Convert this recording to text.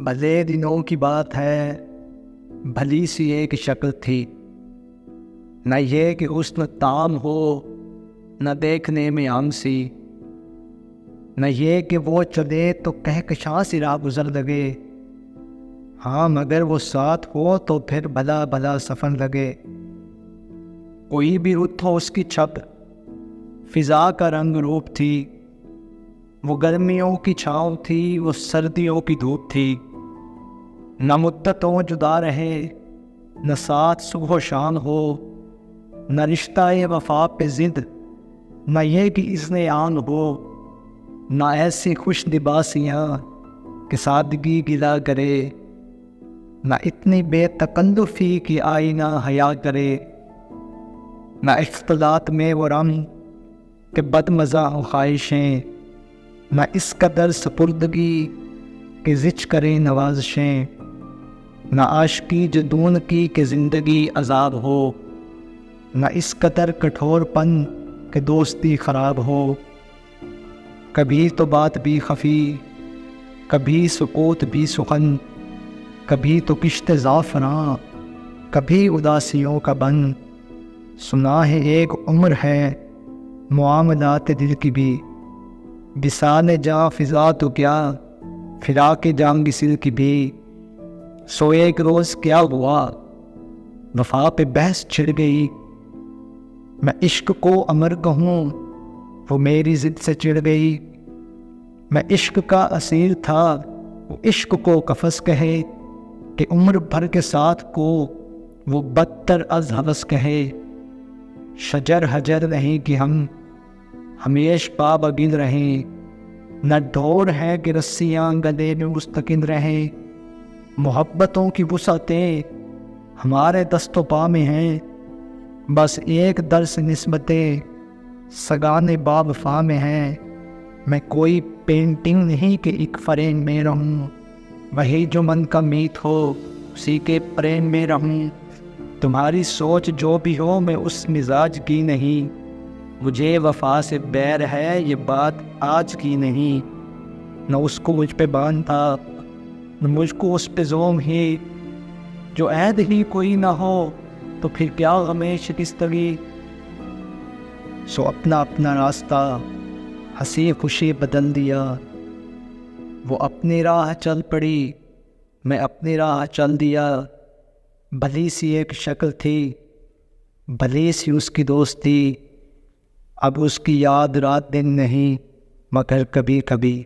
بھلے دنوں کی بات ہے، بھلی سی ایک شکل تھی، نہ یہ کہ حسن تام ہو، نہ دیکھنے میں عام سی، نہ یہ کہ وہ چلے تو کہکشاں سی راہ گزر لگے، ہاں مگر وہ ساتھ ہو تو پھر بھلا بھلا سفر لگے۔ کوئی بھی رت ہو اس کی چھپ، فضا کا رنگ روپ تھی، وہ گرمیوں کی چھاؤں تھی، وہ سردیوں کی دھوپ تھی، نہ مدتوں جدا رہے، نہ ساتھ صبح و شام ہو، نہ رشتہ وفا پہ ضد، نہ یہ کہ اذن آن ہو، نہ ایسی خوش لباسیاں کہ سادگی گلا کرے، نہ اتنی بے تکلفی کہ آئینہ حیا کرے، نہ اختلاط میں وہ رنگ کہ بد مزہ ہوں خواہشیں، نہ اس قدر سپردگی کہ زچ کرے نوازشیں، نہ عاشقی جدون کی کہ زندگی عذاب ہو، نہ اس قدر کٹھور پن کہ دوستی خراب ہو۔ کبھی تو بات بھی خفی، کبھی سکوت بھی سخن، کبھی تو کشت زعفراں، کبھی اداسیوں کا بن، سنا ہے ایک عمر ہے معاملات دل کی بھی، بسان جاں فضا تو کیا فراق جاں گسل کی بھی۔ سو ایک روز کیا ہوا، وفا پہ بحث چھڑ گئی، میں عشق کو امر کہوں وہ میری ضد سے چڑ گئی، میں عشق کا اسیر تھا وہ عشق کو قفس کہے، کہ عمر بھر کے ساتھ کو وہ بدتر از ہوس کہے۔ شجر حجر نہیں کہ ہم ہمیش پا بگل رہیں، نہ ڈور ہے کہ رسیاں گلے میں مستقل رہیں، محبتوں کی وسعتیں ہمارے دست و پا میں ہیں، بس ایک درس نسبتیں سگانے باب فا میں ہیں۔ میں کوئی پینٹنگ نہیں کہ ایک فریم میں رہوں، وہی جو من کا میت ہو اسی کے پریم میں رہوں۔ تمہاری سوچ جو بھی ہو میں اس مزاج کی نہیں، مجھے وفا سے بیر ہے یہ بات آج کی نہیں، نہ اس کو مجھ پہ باندھا نہ مجھ کو اس پہ زوم ہی، جو عہد ہی کوئی نہ ہو تو پھر کیا غم شکستگی۔ سو اپنا اپنا راستہ ہنسی خوشی بدل دیا، وہ اپنی راہ چل پڑی میں اپنی راہ چل دیا، بھلی سی ایک شکل تھی، بھلی سی اس کی دوستی، اب اس کی یاد رات دن نہیں مگر کبھی کبھی۔